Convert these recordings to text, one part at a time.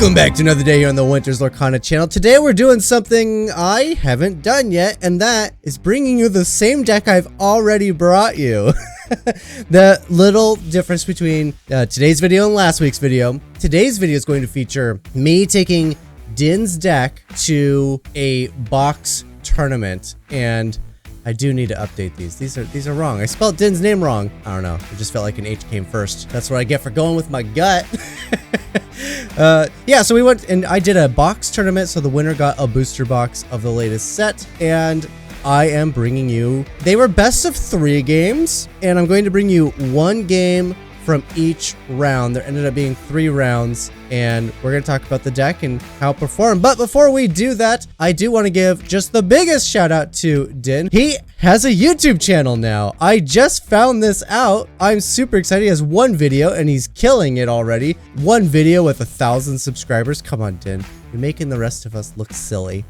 Welcome back to another day here on the Winter's Lorcana channel. Today we're doing something I haven't done yet, and that is bringing you the same deck I've already brought you. The little difference between today's video and last week's video. Today's video is going to feature me taking Dinh's deck to a box tournament, and I do need to update these. These are wrong. I spelled Dinh's name wrong. I don't know. It just felt like an H came first. That's what I get for going with my gut. Yeah, so we went and I did a box tournament, so the winner got a booster box of the latest set, and I am bringing you, they were best of 3 games, and I'm going to bring you 1 game from each round. There ended up being 3 rounds, and we're going to talk about the deck and how it performed. But before we do that, I do want to give just the biggest shout out to Dinh. He has a YouTube channel now. I just found this out. I'm super excited. He has 1 video and he's killing it already. 1 video with 1,000 subscribers. Come on, Dinh. You're making the rest of us look silly.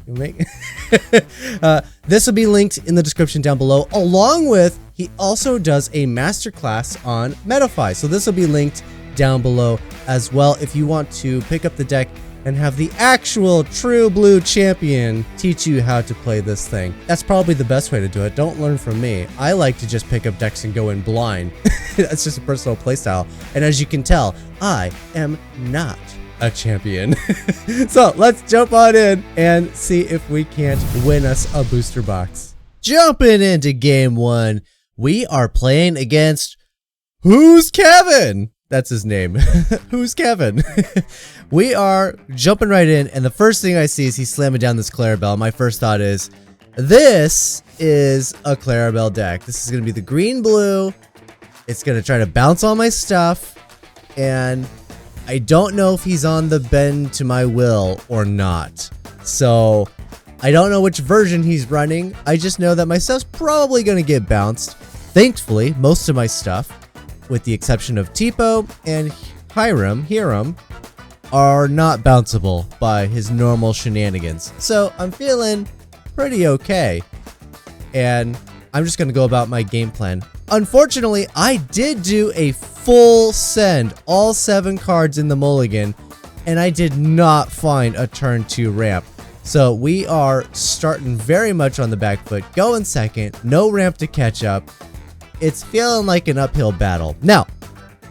This will be linked in the description down below, along with he also does a masterclass on Metafy. So this will be linked down below as well if you want to pick up the deck and have the actual true blue champion teach you how to play this thing. That's probably the best way to do it. Don't learn from me. I like to just pick up decks and go in blind. That's just a personal playstyle. And as you can tell, I am not a champion. So let's jump on in and see if we can't win us a booster box. Jumping into game 1, we are playing against Who's Kevin? That's his name. Who's Kevin? We are jumping right in, and the first thing I see is he's slamming down this Clarabelle. My first thought is, this is a Clarabelle deck. This is going to be the green-blue. It's going to try to bounce all my stuff, and I don't know if he's on the bend to my will or not. So I don't know which version he's running. I just know that my stuff's probably going to get bounced. Thankfully, most of my stuff, with the exception of Tipo and Hiram, are not bounceable by his normal shenanigans. So I'm feeling pretty okay. And I'm just going to go about my game plan. Unfortunately, I did do a full send, all 7 cards in the mulligan, and I did not find a turn 2 ramp. So we are starting very much on the back foot, going second, no ramp to catch up. It's feeling like an uphill battle. Now,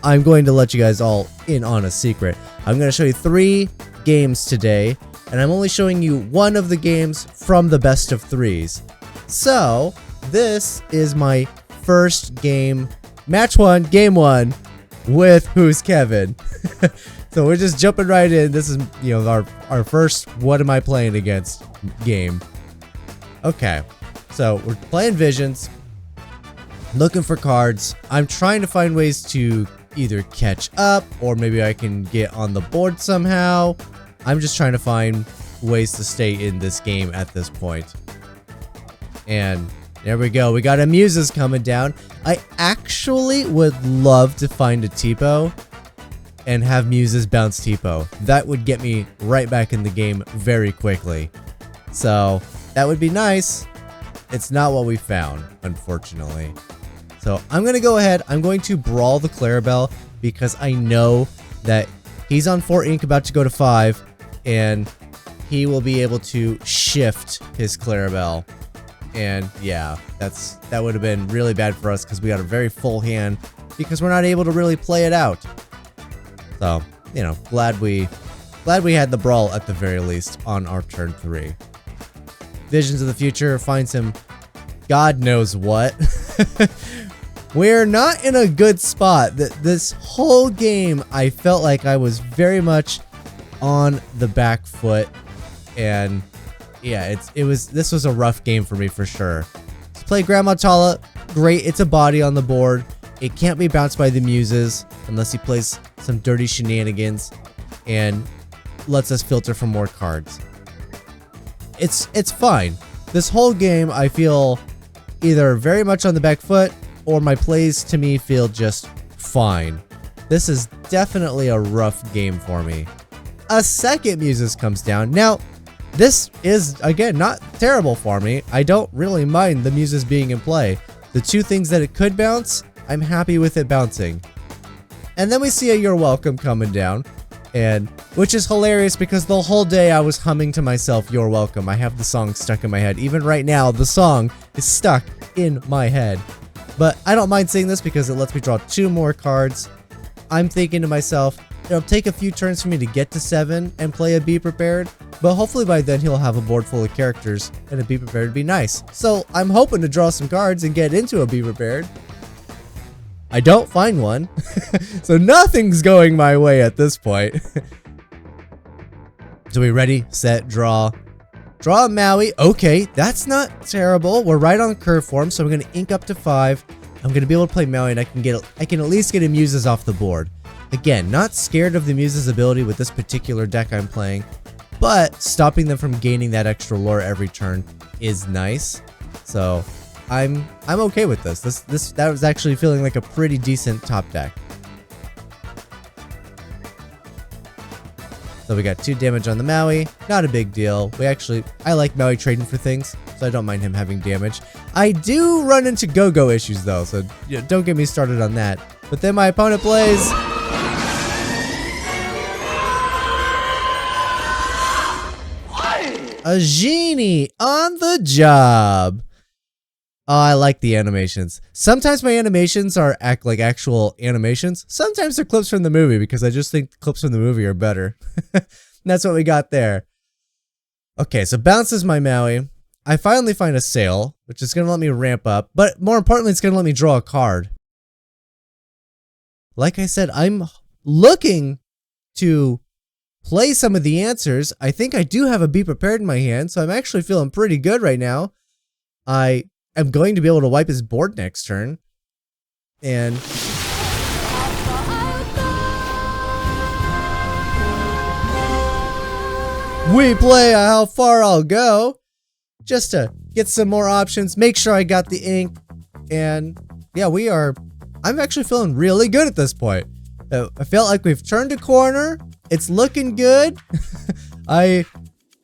I'm going to let you guys all in on a secret. I'm going to show you 3 games today, and I'm only showing you 1 of the games from the best of 3s. So, this is my first game, match 1, game 1, with Who's Kevin. So we're just jumping right in. This is, you know, our first what am I playing against game. Okay, so we're playing Visions. Looking for cards. I'm trying to find ways to either catch up or maybe I can get on the board somehow. I'm just trying to find ways to stay in this game at this point. And there we go. We got a Muses coming down. I actually would love to find a Tipo and have Muses bounce Tipo. That would get me right back in the game very quickly. So that would be nice. It's not what we found, unfortunately. So I'm going to go ahead. I'm going to brawl the Clarabelle because I know that he's on 4 ink, about to go to 5, and he will be able to shift his Clarabelle. And yeah, that would have been really bad for us because we got a very full hand because we're not able to really play it out. So, you know, glad we had the brawl at the very least on our turn 3. Visions of the Future finds him God knows what. We're not in a good spot. This whole game, I felt like I was very much on the back foot, and yeah, this was a rough game for me for sure. Let's play Grandma Tala. Great, it's a body on the board. It can't be bounced by the Muses unless he plays some dirty shenanigans and lets us filter for more cards. It's fine. This whole game, I feel either very much on the back foot or my plays to me feel just fine. This is definitely a rough game for me. A second Muses comes down. Now, this is, again, not terrible for me. I don't really mind the Muses being in play. The 2 things that it could bounce, I'm happy with it bouncing. And then we see a You're Welcome coming down. And which is hilarious because the whole day I was humming to myself, "You're welcome." I have the song stuck in my head. Even right now, the song is stuck in my head. But I don't mind saying this because it lets me draw 2 more cards. I'm thinking to myself, it'll take a few turns for me to get to 7 and play a Be Prepared, but hopefully by then he'll have a board full of characters and a Be Prepared would be nice. So I'm hoping to draw some cards and get into a Be Prepared. I don't find one, so nothing's going my way at this point. So we ready, set, draw. Draw a Maui. Okay, that's not terrible. We're right on curve form, so I'm going to ink up to 5. I'm going to be able to play Maui, and I can at least get a Muses off the board. Again, not scared of the Muses' ability with this particular deck I'm playing, but stopping them from gaining that extra lore every turn is nice. So I'm okay with this. That was actually feeling like a pretty decent top deck. So we got 2 damage on the Maui, not a big deal. I like Maui trading for things, so I don't mind him having damage. I do run into go-go issues though, so don't get me started on that. But then my opponent plays a genie on the job. Oh, I like the animations. Sometimes my animations are like actual animations. Sometimes they're clips from the movie because I just think clips from the movie are better. That's what we got there. Okay, so bounces my Maui. I finally find a sail, which is going to let me ramp up. But more importantly, it's going to let me draw a card. Like I said, I'm looking to play some of the answers. I think I do have a Be Prepared in my hand, so I'm actually feeling pretty good right now. I'm going to be able to wipe his board next turn. And we play How Far I'll Go just to get some more options, make sure I got the ink. And yeah, I'm actually feeling really good at this point. I felt like we've turned a corner. It's looking good. I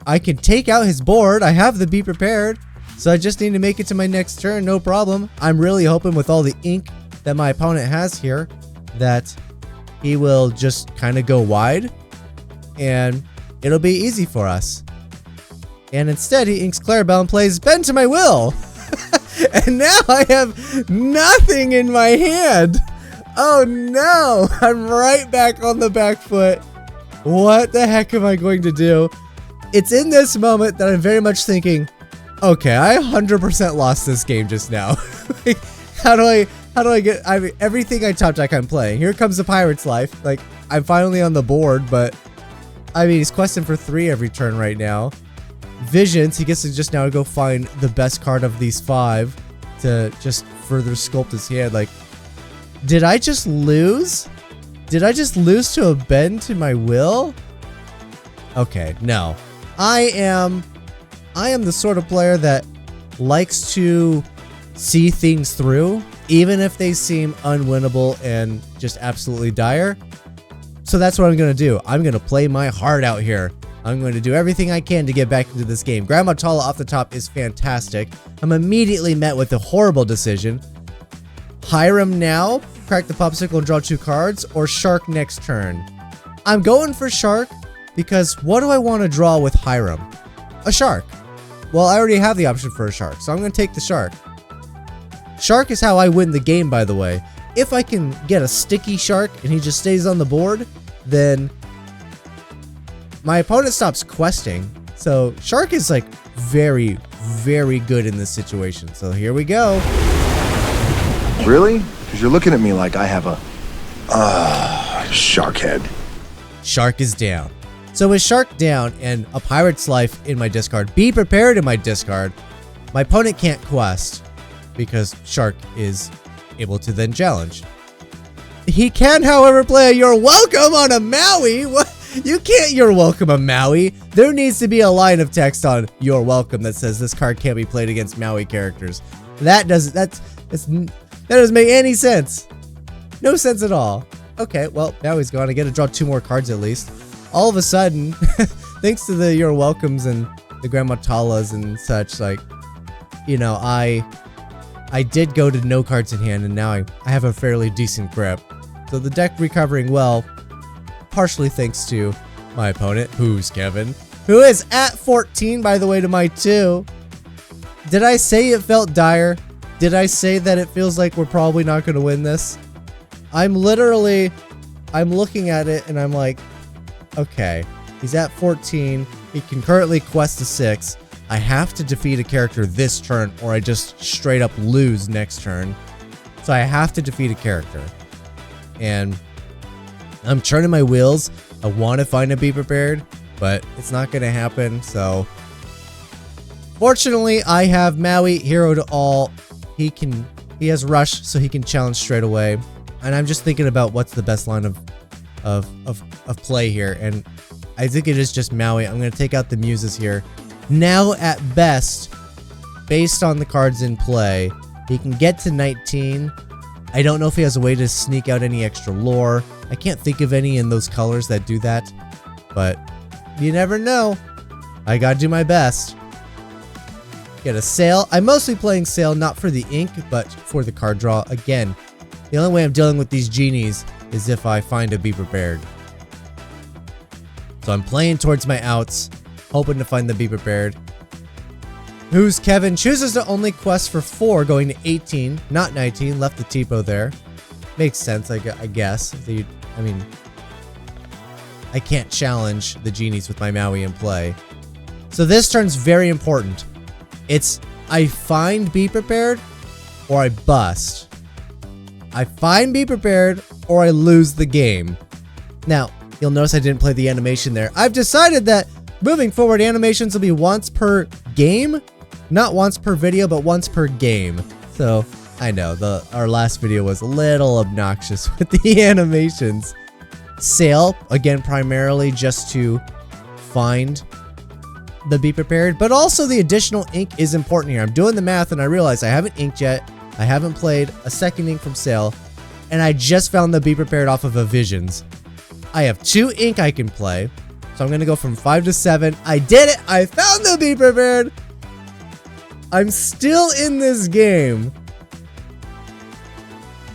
can take out his board. I have the Be Prepared. So I just need to make it to my next turn, no problem. I'm really hoping with all the ink that my opponent has here that he will just kind of go wide and it'll be easy for us. And instead he inks Clarabelle and plays Bend to My Will. And now I have nothing in my hand. Oh no, I'm right back on the back foot. What the heck am I going to do? It's in this moment that I'm very much thinking, okay, I 100% lost this game just now. Like, how do I get, everything I top deck I'm playing. Here comes the Pirate's Life. Like, I'm finally on the board, but I mean, he's questing for 3 every turn right now. Visions, he gets to just now go find the best card of these 5 to just further sculpt his hand. Like, did I just lose? Did I just lose to a Bend to My Will? Okay, no. I am the sort of player that likes to see things through, even if they seem unwinnable and just absolutely dire. So that's what I'm going to do. I'm going to play my heart out here. I'm going to do everything I can to get back into this game. Grandma Tala off the top is fantastic. I'm immediately met with a horrible decision. Hiram now, crack the popsicle and draw 2 cards, or Shark next turn. I'm going for Shark because what do I want to draw with Hiram? A Shark. Well, I already have the option for a Shark, so I'm going to take the Shark. Shark is how I win the game, by the way. If I can get a sticky Shark and he just stays on the board, then my opponent stops questing. So Shark is like very, very good in this situation. So here we go. Really? Because you're looking at me like I have a shark head. Shark is down. So with Shark down and a Pirate's Life in my discard, Be Prepared in my discard, my opponent can't quest because Shark is able to then challenge. He can, however, play a You're Welcome on a Maui. What? You can't You're Welcome a Maui. There needs to be a line of text on You're Welcome that says this card can't be played against Maui characters. That doesn't make any sense. No sense at all. Okay, well, Maui's gone. I get to draw 2 more cards at least. All of a sudden, thanks to the You're Welcomes and the Grandma Talas and such, like, you know, I did go to no cards in hand, and now I have a fairly decent grip. So the deck recovering well. partially thanks to my opponent, who's Kevin, who is at 14, by the way, to my 2. Did I say it felt dire? Did I say that it feels like we're probably not going to win this? I'm looking at it and I'm like, okay, he's at 14. He can currently quest to 6. I have to defeat a character this turn or I just straight up lose next turn. So I have to defeat a character. And I'm turning my wheels. I want to find a Be Prepared, but it's not going to happen. So fortunately, I have Maui, hero to all. He has rush, so he can challenge straight away. And I'm just thinking about what's the best line of play here. And I think it is just Maui. I'm going to take out the muses here. Now, at best, based on the cards in play, he can get to 19. I don't know if he has a way to sneak out any extra lore. I can't think of any in those colors that do that. But you never know. I gotta do my best. Get a Sail. I'm mostly playing Sail not for the ink, but for the card draw. Again, the only way I'm dealing with these genies is if I find a Be Prepared. So I'm playing towards my outs, hoping to find the Be Prepared. Who's Kevin chooses to only quest for 4, going to 18, not 19. Left the typo there. Makes sense, I guess. I mean, I can't challenge the genies with my Maui in play. So this turn's very important. It's I find Be Prepared or I bust. I find Be Prepared or I lose the game. Now, you'll notice I didn't play the animation there. I've decided that moving forward, animations will be once per game. Not once per video, but once per game. So, I know, our last video was a little obnoxious with the animations. Sail, again, primarily just to find the Be Prepared, but also the additional ink is important here. I'm doing the math and I realize I haven't inked yet. I haven't played a second ink from Sail, and I just found the Be Prepared off of a Visions. I have 2 ink I can play, so I'm going to go from 5 to 7. I did it! I found the Be Prepared! I'm still in this game.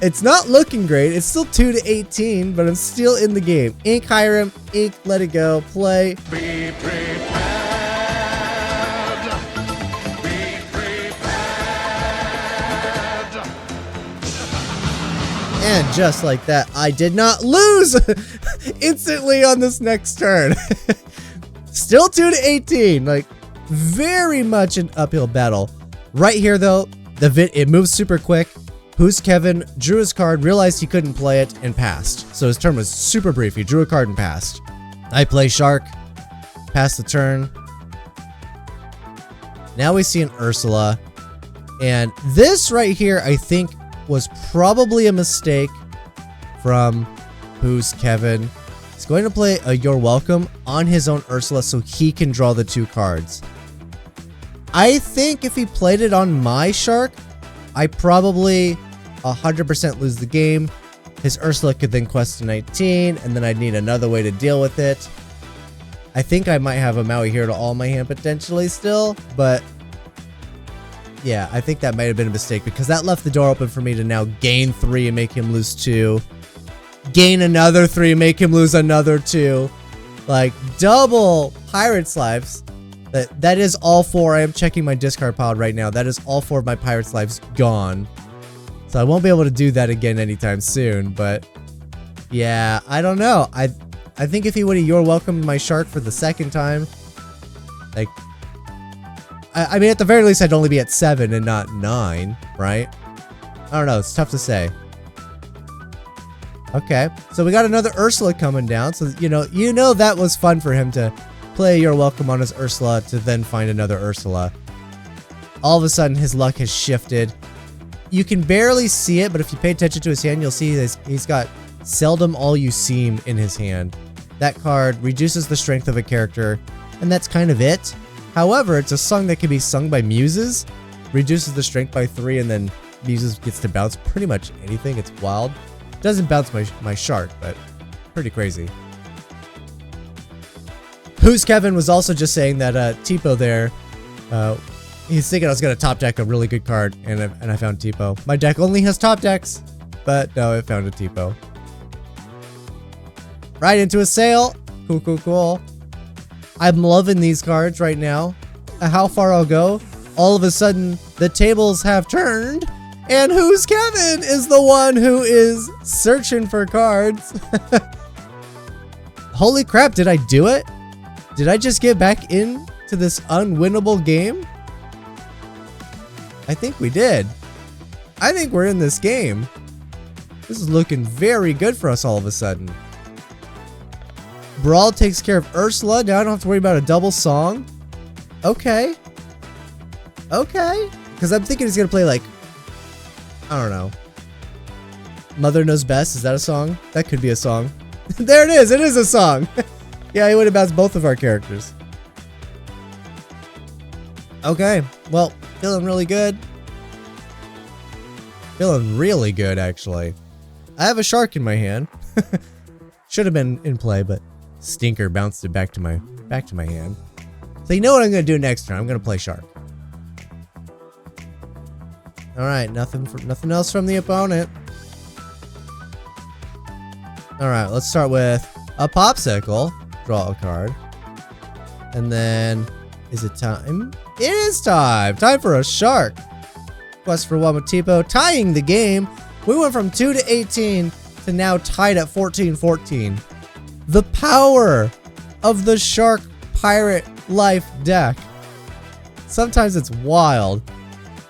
It's not looking great. It's still 2 to 18, but I'm still in the game. Ink Hiram, ink, let it go, play. Be prepared. Be prepared. And just like that, I did not lose instantly on this next turn. Still 2 to 18. Like, very much an uphill battle. Right here, though, it moves super quick. Who's Kevin drew his card, realized he couldn't play it, and passed. So his turn was super brief. He drew a card and passed. I play Shark, pass the turn. Now we see an Ursula. And this right here, I think, was probably a mistake from Who's Kevin. He's going to play a You're Welcome on his own Ursula so he can draw the 2 cards. I think if he played it on my Shark, I probably 100% lose the game. His Ursula could then quest to 19, and then I'd need another way to deal with it. I think I might have a Maui here to all in my hand potentially still, but yeah, I think that might have been a mistake because that left the door open for me to now gain 3 and make him lose 2. Gain another 3 and make him lose another 2. Like, double Pirate's Lives. That is all 4. I am checking my discard pile right now. That is all 4 of my Pirate's Lives gone. So I won't be able to do that again anytime soon, but yeah, I don't know. I think if he would have You're Welcome my Shark for the second time, like, I mean, at the very least, I'd only be at 7 and not 9, right? I don't know. It's tough to say. Okay, so we got another Ursula coming down. So, you know that was fun for him to play You're Welcome on his Ursula to then find another Ursula. All of a sudden, his luck has shifted. You can barely see it, but if you pay attention to his hand, you'll see he's got Seldom All You Seem in his hand. That card reduces the strength of a character, and that's kind of it. However, it's a song that can be sung by muses, reduces the strength by 3, and then muses gets to bounce pretty much anything. It's wild. Doesn't bounce my Shark, but pretty crazy. Who's Kevin was also just saying that Tipo there, he's thinking I was going to top deck a really good card, and I found Tipo. My deck only has top decks, but no, it found a Tipo. Right into a sale. Cool, cool, cool. I'm loving these cards right now. How far I'll go. All of a sudden, the tables have turned. And Who's Kevin is the one who is searching for cards. Holy crap, did I do it? Did I just get back into this unwinnable game? I think we did. I think we're in this game. This is looking very good for us all of a sudden. Brawl takes care of Ursula. Now I don't have to worry about a double song. Okay. Okay. Because I'm thinking he's going to play like, I don't know. Mother Knows Best. Is that a song? That could be a song. There it is. It is a song. Yeah, he would have bounced both of our characters. Okay. Well, feeling really good. Feeling really good, actually. I have a shark in my hand. Should have been in play, but Stinker bounced it back to my hand. So you know what I'm gonna do next turn? I'm gonna play shark. All right, nothing else from the opponent. All right, let's start with a popsicle. Draw a card, and then is it time? It is time. Time for a shark. Quest for one with Tipo, tying the game. We went from 2 to 18 to now tied at 14-14. The power of the Shark Pirate Life deck. Sometimes it's wild.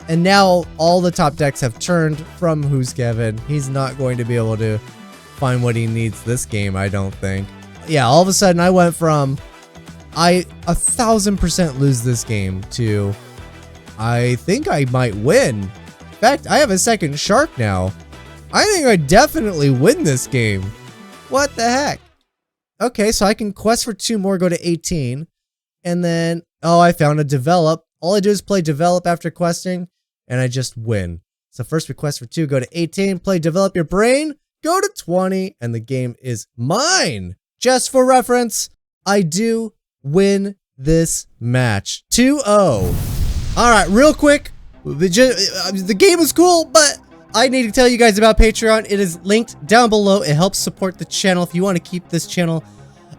And now all the top decks have turned from Who's Kevin. He's not going to be able to find what he needs this game, I don't think. Yeah, all of a sudden I went from I 1000% lose this game to I think I might win. In fact, I have a second shark now. I think I definitely win this game. What the heck? Okay, so I can quest for 2 more, go to 18. And then, oh, I found a develop. All I do is play develop after questing, and I just win. So first we quest for 2, go to 18, play develop your brain, go to 20, and the game is mine. Just for reference, I do win this match. 2-0. All right, real quick. The game is cool, but I need to tell you guys about Patreon. It is linked down below. It helps support the channel. If you want to keep this channel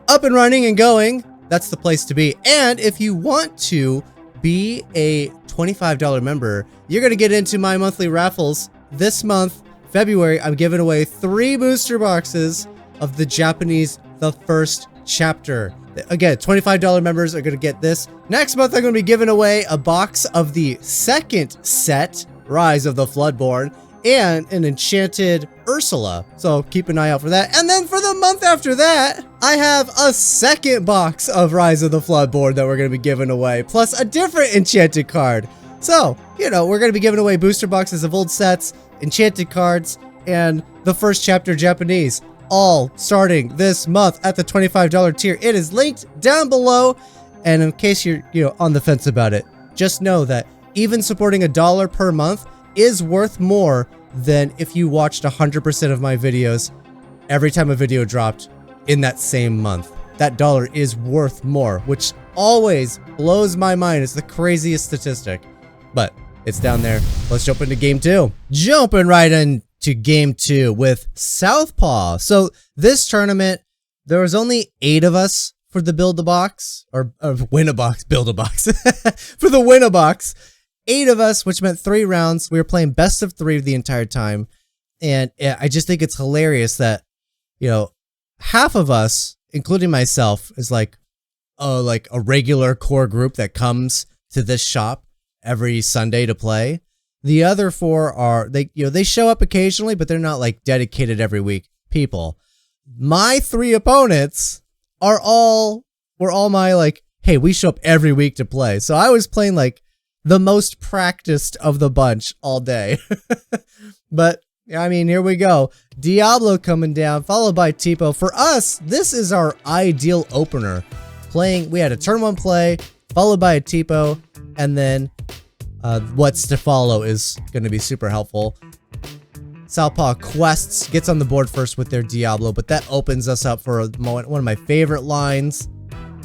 up and running and going, that's the place to be. And if you want to be a $25 member, you're going to get into my monthly raffles. This month, February, I'm giving away 3 booster boxes of the Japanese The First Chapter. Again, $25 members are going to get this. Next month, I'm going to be giving away a box of the second set, Rise of the Floodborn, and an enchanted Ursula. So keep an eye out for that. And then for the month after that, I have a second box of Rise of the Floodborn that we're going to be giving away, plus a different enchanted card. So, you know, we're going to be giving away booster boxes of old sets, enchanted cards, and the first chapter Japanese, all starting this month at the $25 tier. It is linked down below. And in case you're, on the fence about it, just know that even supporting $1 per month is worth more than if you watched 100% of my videos every time a video dropped in that same month. That dollar is worth more, which always blows my mind. It's the craziest statistic, but it's down there. Let's jump into game 2. Jumping right into game 2 with Southpaw. So this tournament, there was only 8 of us for the build a box or win a box, build a box for the win a box. 8 of us, which meant 3 rounds. We were playing best of 3 the entire time. And I just think it's hilarious that, half of us, including myself, is like a regular core group that comes to this shop every Sunday to play. The other 4 are, they show up occasionally, but they're not like dedicated every week people. My 3 opponents were all my like, hey, we show up every week to play. So I was playing like the most practiced of the bunch all day. But I mean, here we go. Diablo coming down, followed by Tipo. For us, this is our ideal opener. We had a turn 1 play, followed by a Tipo, and then what's to follow is going to be super helpful. Southpaw quests, gets on the board first with their Diablo, but that opens us up for one of my favorite lines,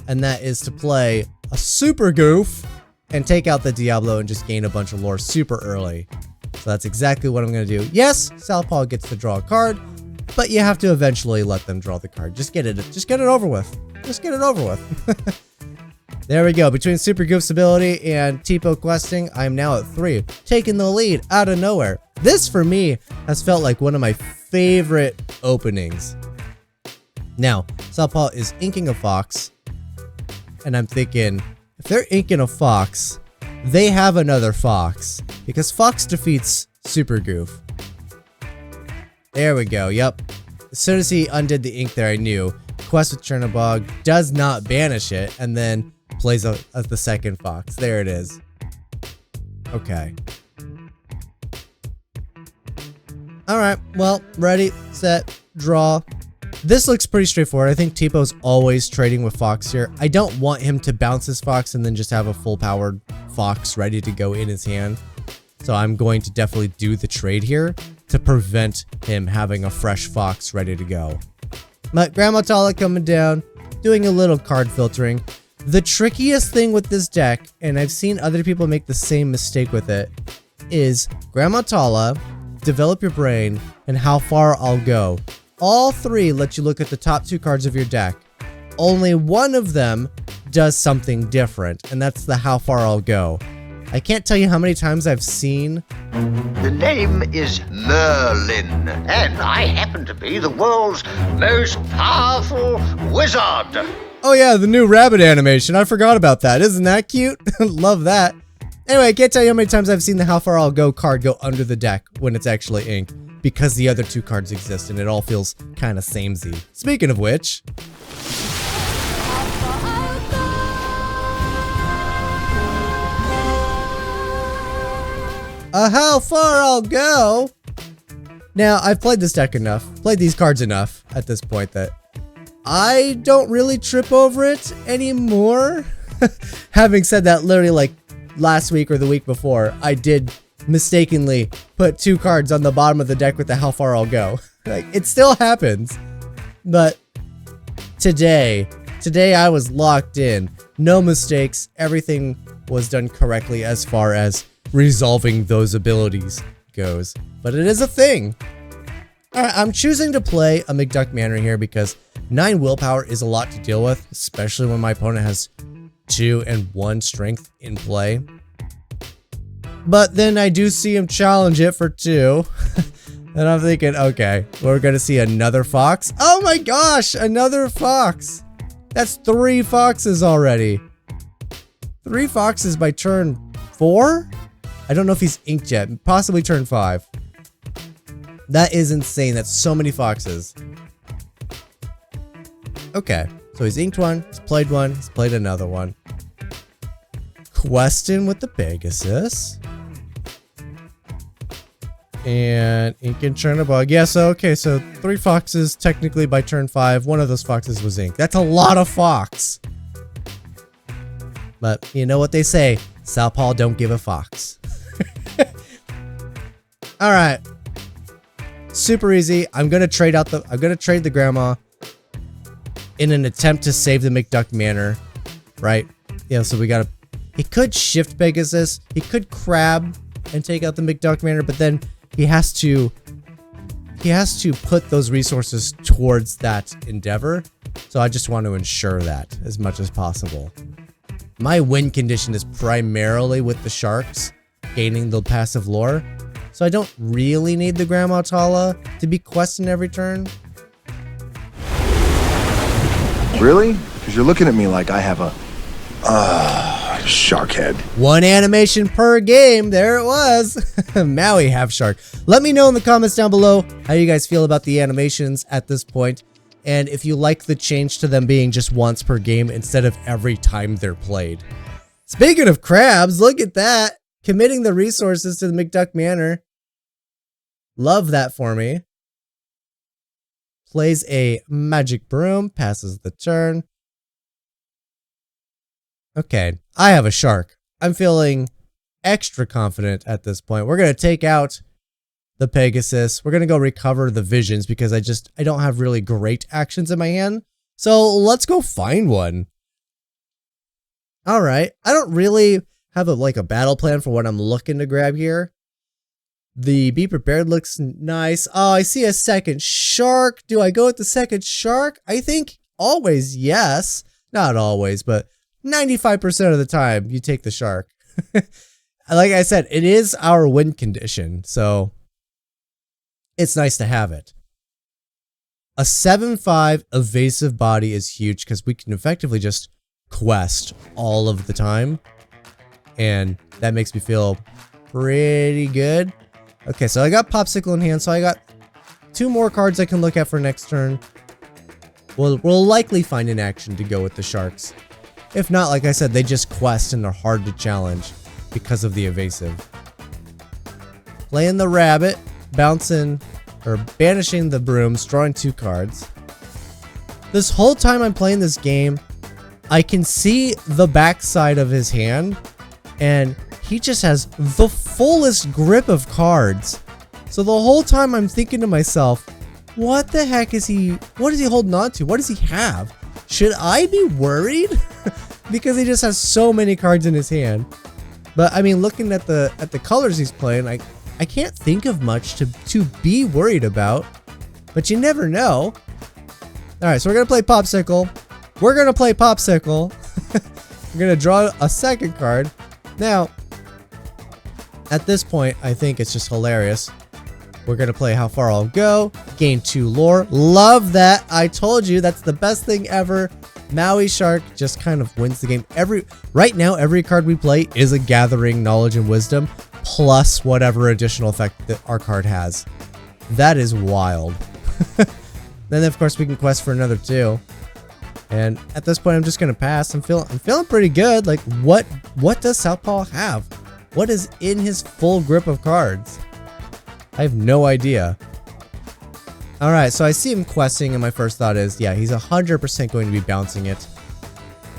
and that is to play a super goof and take out the Diablo and just gain a bunch of lore super early. So that's exactly what I'm going to do. Yes, Southpaw gets to draw a card, but you have to eventually let them draw the card. Just get it over with. Just get it over with. There we go. Between Super Goof's ability and Tipo questing, I'm now at 3, taking the lead out of nowhere. This, for me, has felt like one of my favorite openings. Now, Southpaw is inking a fox, and I'm thinking, if they're inking a fox, they have another fox, because fox defeats Super Goof. There we go, yep. As soon as he undid the ink there, I knew. Quest with Chernobog does not banish it, and then plays as the second fox. There it is. Okay. Alright, well, ready, set, draw. This looks pretty straightforward. I think Tipo's always trading with Fox here. I don't want him to bounce his Fox and then just have a full-powered Fox ready to go in his hand. So I'm going to definitely do the trade here to prevent him having a fresh Fox ready to go. But Grandma Tala coming down, doing a little card filtering. The trickiest thing with this deck, and I've seen other people make the same mistake with it, is Grandma Tala, Develop Your Brain, and How Far I'll Go. All three let you look at the top 2 cards of your deck. Only one of them does something different, and that's the How Far I'll Go. I can't tell you how many times I've seen... The name is Merlin, and I happen to be the world's most powerful wizard. Oh yeah, the new rabbit animation. I forgot about that. Isn't that cute? Love that. Anyway, I can't tell you how many times I've seen the How Far I'll Go card go under the deck when it's actually ink, because the other 2 cards exist and it all feels kind of samey. Speaking of which... How Far I'll Go! Now, I've played this deck enough, played these cards enough at this point that I don't really trip over it anymore. Having said that, literally like last week or the week before, I did mistakenly put 2 cards on the bottom of the deck with the How Far I'll Go. Like, it still happens. But today I was locked in. No mistakes. Everything was done correctly as far as resolving those abilities goes. But it is a thing. Alright, I'm choosing to play a McDuck Manor here because 9 willpower is a lot to deal with, especially when my opponent has 2 and 1 strength in play. But then I do see him challenge it for 2. And I'm thinking, okay, we're gonna see another fox. Oh my gosh, another fox. That's 3 foxes already. 3 foxes by turn 4? I don't know if he's inked yet. Possibly turn 5. That is insane. That's so many foxes. Okay, so he's inked 1, he's played 1, he's played another one. Questing with the Pegasus. And ink and Chernobog. Yeah, so okay, so 3 foxes technically by turn 5. One of those foxes was inked. That's a lot of fox. But you know what they say, Southpaw don't give a fox. Alright. Super easy. I'm gonna trade the grandma in an attempt to save the McDuck Manor. Right? Yeah, so we gotta... He could shift Pegasus. He could crab and take out the McDuck Manor, but then he has to put those resources towards that endeavor. So I just want to ensure that as much as possible. My win condition is primarily with the sharks gaining the passive lore. So I don't really need the Grandma Tala to be questing every turn. Really? Because you're looking at me like I have a shark head. 1 animation per game. There it was. Maui half shark. Let me know in the comments down below how you guys feel about the animations at this point, and if you like the change to them being just once per game instead of every time they're played. Speaking of crabs, look at that. Committing the resources to the McDuck Manor. Love that for me. Plays a magic broom, passes the turn. Okay, I have a shark. I'm feeling extra confident at this point. We're going to take out the Pegasus. We're going to go recover the visions because I don't have really great actions in my hand. So let's go find one. All right. I don't really have a battle plan for what I'm looking to grab here. The Be Prepared looks nice. Oh, I see a second shark. Do I go with the second shark? I think always yes. Not always, but 95% of the time you take the shark. Like I said, it is our win condition, so it's nice to have it. A 7/5 evasive body is huge because we can effectively just quest all of the time, and that makes me feel pretty good. Okay, so I got Popsicle in hand, so I got 2 more cards I can look at for next turn. We'll likely find an action to go with the sharks. If not, like I said, they just quest and they're hard to challenge because of the evasive. Playing the rabbit, bouncing or banishing the brooms, drawing 2 cards. This whole time I'm playing this game, I can see the backside of his hand, and he just has the fullest grip of cards. So the whole time I'm thinking to myself, what the heck is he holding on to? What does he have? Should I be worried? Because he just has so many cards in his hand. But I mean, looking at the colors he's playing, I can't think of much to be worried about. But you never know. Alright, so we're gonna play Popsicle. We're gonna play Popsicle. We're gonna draw a second card. Now, at this point, I think it's just hilarious. We're gonna play How Far I'll Go, gain 2 lore. Love that. I told you that's the best thing ever. Maui Shark just kind of wins the game. Right now, every card we play is a gathering knowledge and wisdom plus whatever additional effect that our card has. That is wild. Then of course we can quest for another 2. And at this point, I'm just gonna pass. I'm feeling pretty good. Like what does Southpaw have? What is in his full grip of cards? I have no idea. Alright, so I see him questing, and my first thought is, yeah, he's 100% going to be bouncing it.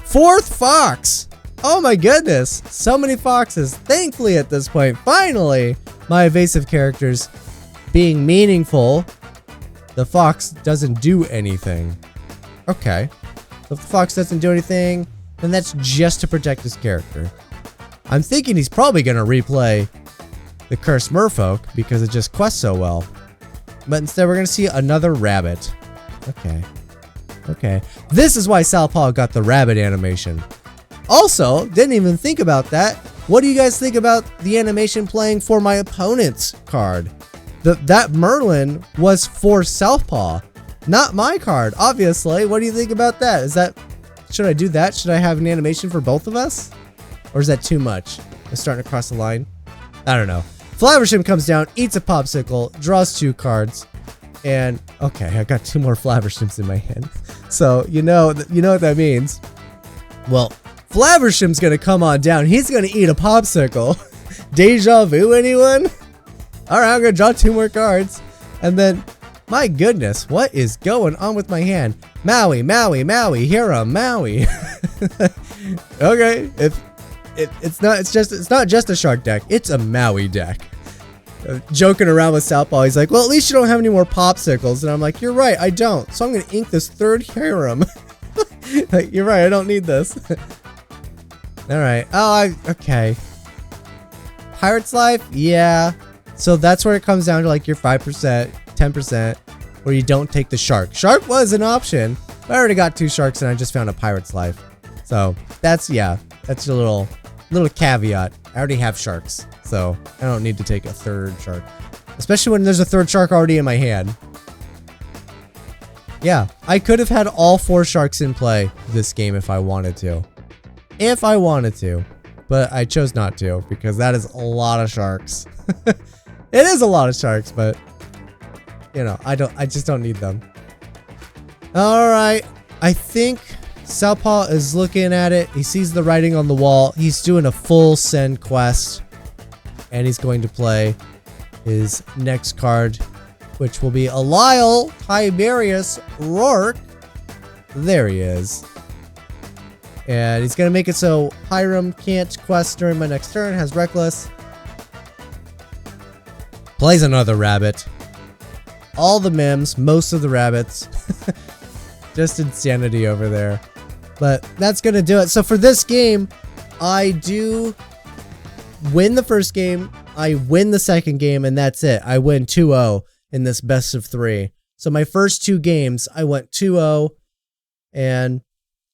4th fox! Oh my goodness! So many foxes. Thankfully at this point, finally, my evasive characters being meaningful. The fox doesn't do anything. Okay. So if the fox doesn't do anything, then that's just to protect his character. I'm thinking he's probably going to replay the Cursed Merfolk because it just quests so well. But instead we're going to see another rabbit. Okay. This is why Southpaw got the rabbit animation. Also, didn't even think about that. What do you guys think about the animation playing for my opponent's card? That Merlin was for Southpaw, not my card, obviously. What do you think about that? Should I do that? Should I have an animation for both of us? Or is that too much? I'm starting to cross the line. I don't know. Flavershim comes down, eats a popsicle, draws 2 cards, and okay, I got 2 more Flavershims in my hand. So you know what that means. Well, Flavershim's gonna come on down. He's gonna eat a popsicle. Deja vu, anyone? All right, I'm gonna draw 2 more cards, and then, my goodness, what is going on with my hand? Maui, here I'm Maui. Okay, it's not just a shark deck, it's a Maui deck. Joking around with Southpaw, he's like, well, at least you don't have any more popsicles. And I'm like, you're right, I don't. So I'm gonna ink this 3rd harem. Like, you're right, I don't need this. Alright, okay. Pirate's Life? Yeah. So that's where it comes down to like your 5%, 10%, where you don't take the shark. Shark was an option, but I already got 2 sharks and I just found a Pirate's Life. So that's your little caveat. I already have sharks, so I don't need to take a 3rd shark. Especially when there's a 3rd shark already in my hand. Yeah, I could have had all 4 sharks in play this game if I wanted to. But I chose not to, because that is a lot of sharks. It is a lot of sharks, but you know, I just don't need them. Alright, I think Southpaw is looking at it. He sees the writing on the wall. He's doing a full send quest. And he's going to play his next card, which will be a Lyle Tiberius Rourke. There he is. And he's going to make it so Hiram can't quest during my next turn. Has Reckless. Plays another rabbit. All the mims, most of the rabbits. Just insanity over there. But that's going to do it. So for this game, I do win the first game, I win the second game, and that's it. I win 2-0 in this best of 3. So my first 2 games, I went 2-0, and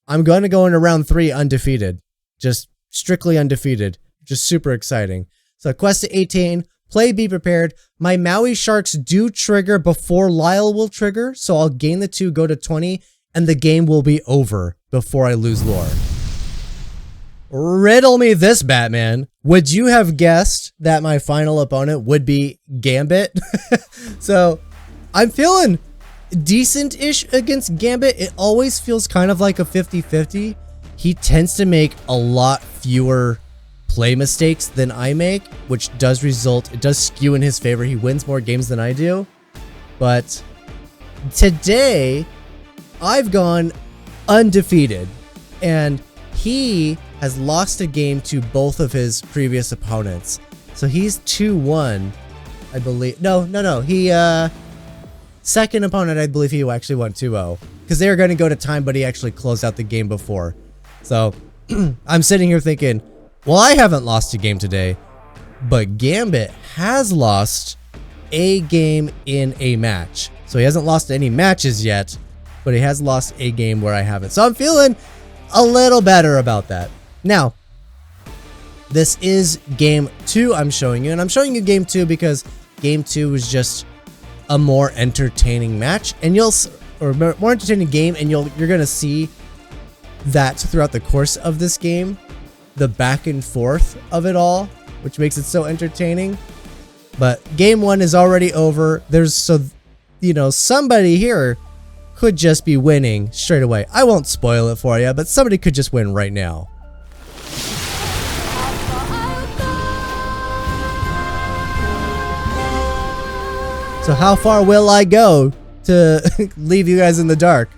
I'm going to go into round 3 undefeated. Just strictly undefeated. Just super exciting. So quest to 18, play Be Prepared. My Maui Sharks do trigger before Lyle will trigger, so I'll gain the 2, go to 20, and the game will be over before I lose lore. Riddle me this, Batman. Would you have guessed that my final opponent would be Gambit? So, I'm feeling decent-ish against Gambit. It always feels kind of like a 50-50. He tends to make a lot fewer play mistakes than I make, which does result, it does skew in his favor. He wins more games than I do. But today, I've gone undefeated, and he has lost a game to both of his previous opponents. So he's 2-1, I believe. No. He, second opponent, I believe he actually won 2-0. Because they were going to go to time, but he actually closed out the game before. So, I'm sitting here thinking, well, I haven't lost a game today, but Gambit has lost a game in a match. So he hasn't lost any matches yet, but he has lost a game where I haven't. So I'm feeling a little better about that. Now, this is game 2 I'm showing you, and I'm showing you game 2 because game 2 was just a more entertaining match, and more entertaining game, and you're gonna see that throughout the course of this game, the back and forth of it all, which makes it so entertaining. But game 1 is already over. Somebody here could just be winning straight away. I won't spoil it for you, but somebody could just win right now. So how far will I go to leave you guys in the dark?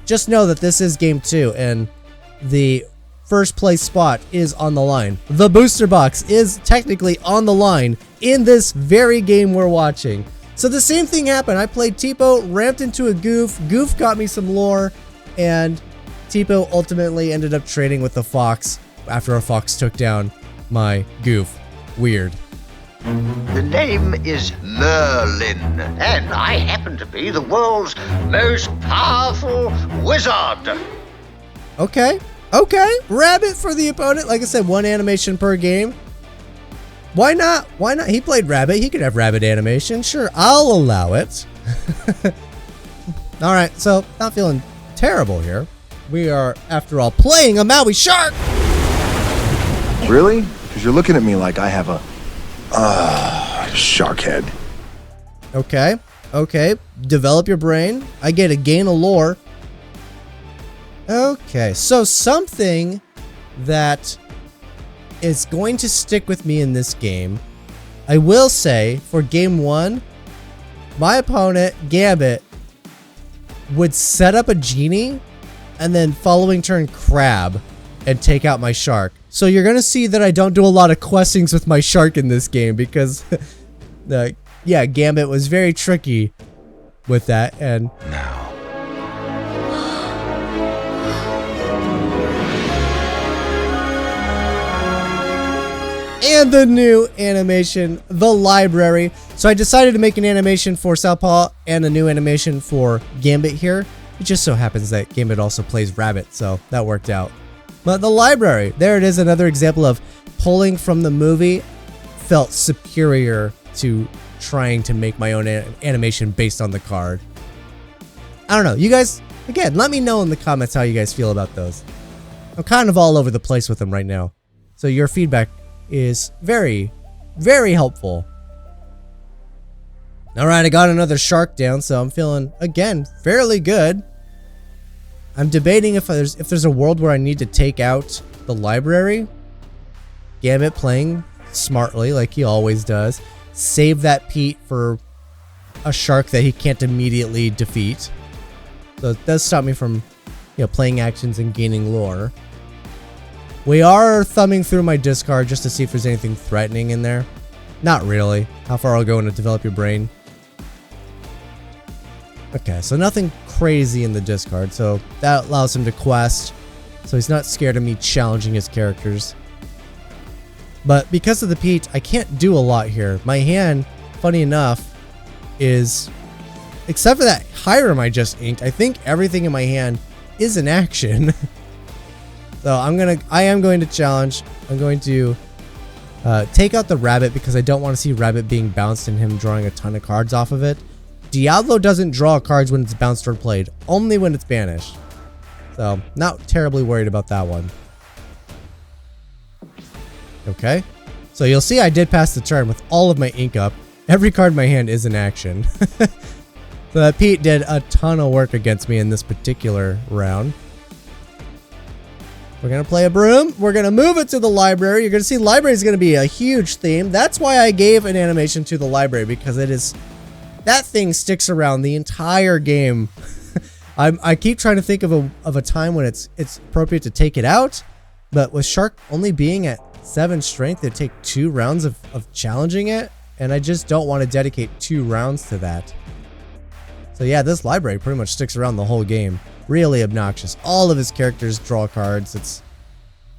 Just know that this is game 2, and the first place spot is on the line. The booster box is technically on the line in this very game we're watching. So the same thing happened. I played Tipo, ramped into a Goof. Goof got me some lore, and Tipo ultimately ended up trading with the Fox after a Fox took down my Goof. Weird. The name is Merlin, and I happen to be the world's most powerful wizard. Okay. Rabbit for the opponent. Like I said, 1 animation per game. Why not? He played Rabbit. He could have Rabbit animation. Sure, I'll allow it. Alright, so not feeling terrible here. We are, after all, playing a Maui Shark! Really? Because you're looking at me like I have a shark head. Okay. Develop your brain. I get a gain of lore. Okay, so something that is going to stick with me in this game. I will say, for game 1, my opponent, Gambit, would set up a genie and then following turn crab and take out my shark. So you're going to see that I don't do a lot of questings with my shark in this game because, yeah, Gambit was very tricky with that. And Now. and the new animation, the library. So I decided to make an animation for Southpaw and a new animation for Gambit here. It just so happens that Gambit also plays Rabbit, so that worked out. But the library, there it is, another example of pulling from the movie felt superior to trying to make my own animation based on the card. I don't know, you guys, again, let me know in the comments how you guys feel about those. I'm kind of all over the place with them right now. So your feedback is very, very helpful. Alright, I got another shark down, so I'm feeling, again, fairly good. I'm debating if there's a world where I need to take out the library. Gambit playing smartly, like he always does. Save that Pete for a shark that he can't immediately defeat. So it does stop me from, playing actions and gaining lore. We are thumbing through my discard just to see if there's anything threatening in there. Not really. How far I'll go in to develop your brain. Okay, so nothing crazy in the discard, so that allows him to quest. So he's not scared of me challenging his characters. But because of the peat, I can't do a lot here. My hand, funny enough, is, except for that Hiram I just inked, I think everything in my hand is in action. So I am going to challenge. I'm going to take out the rabbit because I don't want to see rabbit being bounced and him drawing a ton of cards off of it. Diablo doesn't draw cards when it's bounced or played, only when it's banished. So not terribly worried about that one. Okay, so you'll see I did pass the turn with all of my ink up. Every card in my hand is in action. So that Pete did a ton of work against me in this particular round. We're going to play a broom. We're going to move it to the library. You're going to see library is going to be a huge theme. That's why I gave an animation to the library, because it is, that thing sticks around the entire game. I keep trying to think of a time when it's appropriate to take it out, but with Shark only being at 7 strength, it'd take 2 rounds of challenging it, and I just don't want to dedicate 2 rounds to that. So yeah, this library pretty much sticks around the whole game. Really obnoxious. All of his characters draw cards.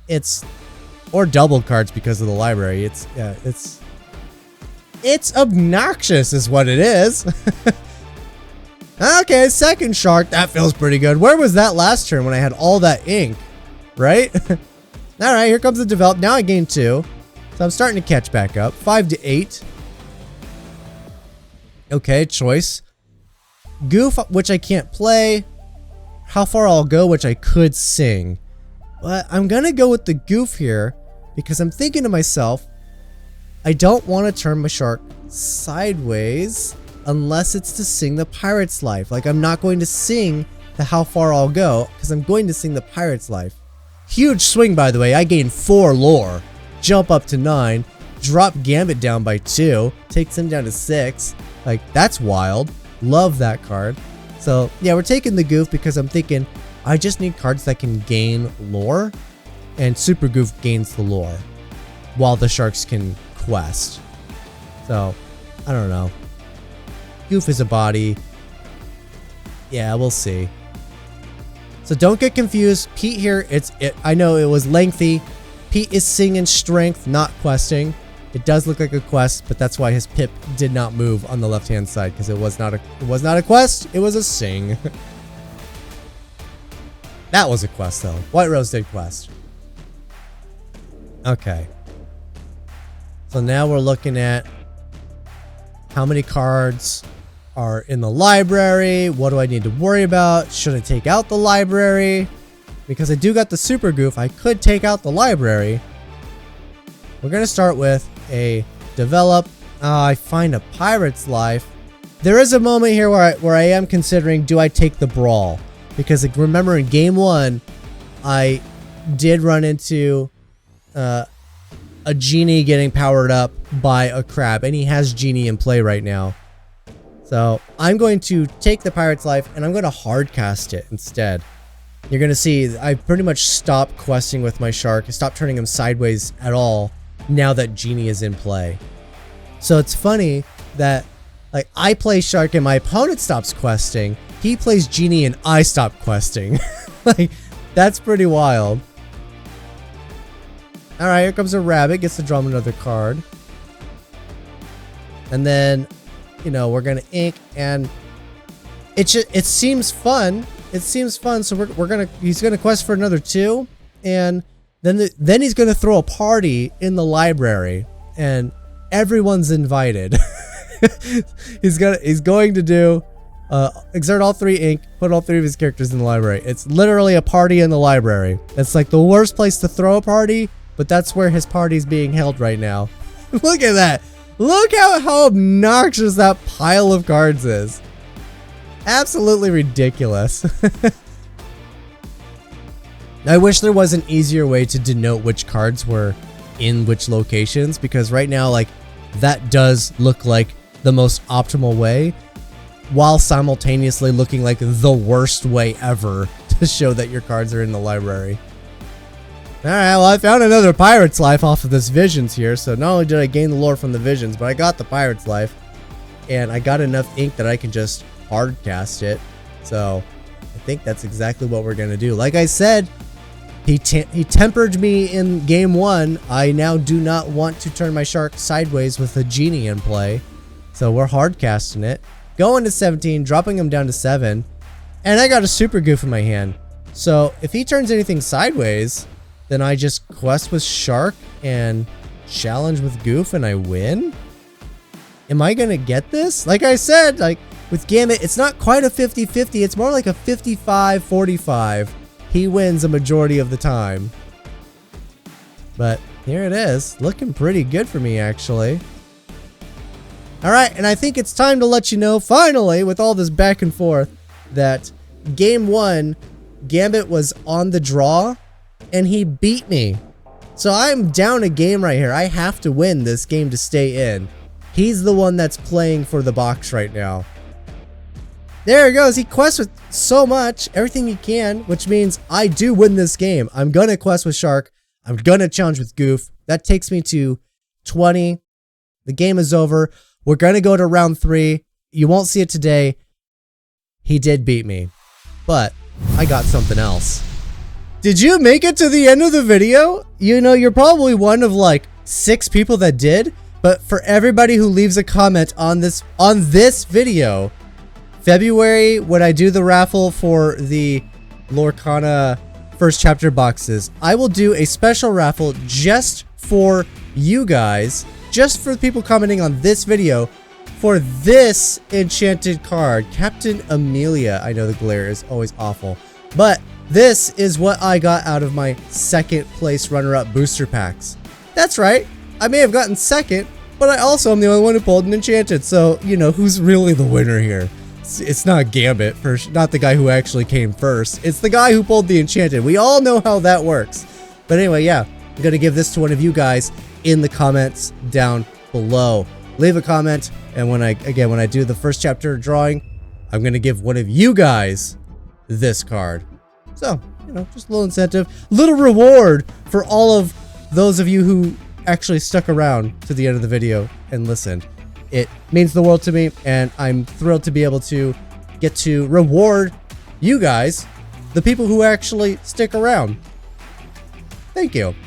It's or double cards because of the library. It's obnoxious is what it is. Okay, second Shark. That feels pretty good. Where was that last turn when I had all that ink? Right? Alright, here comes the develop. Now I gain 2. So I'm starting to catch back up. 5 to 8. Okay, choice. Goof, which I can't play. How far I'll go, which I could sing. But I'm going to go with the goof here because I'm thinking to myself, I don't want to turn my Shark sideways unless it's to sing the Pirate's Life. Like, I'm not going to sing the how far I'll go because I'm going to sing the Pirate's Life. Huge swing, by the way. I gained 4 lore. Jump up to 9. Drop Gambit down by 2. Takes him down to 6. Like, that's wild. Love that card. So, yeah, we're taking the goof because I'm thinking I just need cards that can gain lore. And Super Goof gains the lore while the Sharks can quest. So, I don't know. Goof is a body. Yeah, we'll see. So don't get confused. Pete here, I know it was lengthy. Pete is singing strength, not questing. It does look like a quest, but that's why his pip did not move on the left-hand side, because it was not a quest, it was a sing. That was a quest though. White Rose did quest. Okay. So now we're looking at how many cards are in the library. What do I need to worry about? Should I take out the library? Because I do got the Super Goof, I could take out the library. We're going to start with a develop. I find a Pirate's Life. There is a moment here where I am considering, do I take the Brawl? Because like, remember in game 1, I did run into a genie getting powered up by a crab, and he has genie in play right now. So I'm going to take the Pirate's Life and I'm going to hard cast it instead. You're going to see I pretty much stopped questing with my Shark. I stopped turning him sideways at all now that genie is in play. So it's funny that like I play Shark and my opponent stops questing. He plays genie and I stop questing. Like, that's pretty wild. Alright, here comes a rabbit. Gets to draw him another card. And then, you know, we're gonna ink, and it seems fun. It seems fun, so he's gonna quest for another 2, and then he's gonna throw a party in the library, and everyone's invited. he's going to do exert all 3 ink, put all 3 of his characters in the library. It's literally a party in the library. It's like the worst place to throw a party, but that's where his party's being held right now. Look at that. Look how obnoxious that pile of cards is. Absolutely ridiculous. I wish there was an easier way to denote which cards were in which locations, because right now, like, that does look like the most optimal way, while simultaneously looking like the worst way ever to show that your cards are in the library. Alright, well, I found another Pirate's Life off of this Visions here, so not only did I gain the lore from the Visions, but I got the Pirate's Life, and I got enough ink that I can just hard cast it. So I think that's exactly what we're going to do. Like I said, He tempered me in game 1. I now do not want to turn my shark sideways with a genie in play. So we're hard casting it. Going to 17, dropping him down to 7. And I got a super goof in my hand. So if he turns anything sideways, then I just quest with shark and challenge with goof and I win? Am I gonna get this? Like I said, like with Gambit, it's not quite a 50-50. It's more like a 55-45. He wins a majority of the time. But here it is. Looking pretty good for me, actually. Alright, and I think it's time to let you know, finally, with all this back and forth, that game 1, Gambit was on the draw, and he beat me. So I'm down a game right here. I have to win this game to stay in. He's the one that's playing for the box right now. There he goes. He quests with so much, everything he can, which means I do win this game. I'm going to quest with shark. I'm going to challenge with goof. That takes me to 20. The game is over. We're going to go to round 3. You won't see it today. He did beat me, but I got something else. Did you make it to the end of the video? You know, you're probably one of like 6 people that did, but for everybody who leaves a comment on this video, February, when I do the raffle for the Lorcana first chapter boxes, I will do a special raffle just for you guys, just for the people commenting on this video, for this enchanted card, Captain Amelia. I know the glare is always awful, but this is what I got out of my second place runner-up booster packs. That's right, I may have gotten second, but I also am the only one who pulled an enchanted, so, you know, who's really the winner here? It's not Gambit, not the guy who actually came first. It's the guy who pulled the enchanted. We all know how that works. But anyway, yeah, I'm going to give this to one of you guys in the comments down below. Leave a comment, and when I do the first chapter drawing, I'm going to give one of you guys this card. So, you know, just a little incentive, little reward for all of those of you who actually stuck around to the end of the video and listened. It means the world to me, and I'm thrilled to be able to get to reward you guys, the people who actually stick around. Thank you.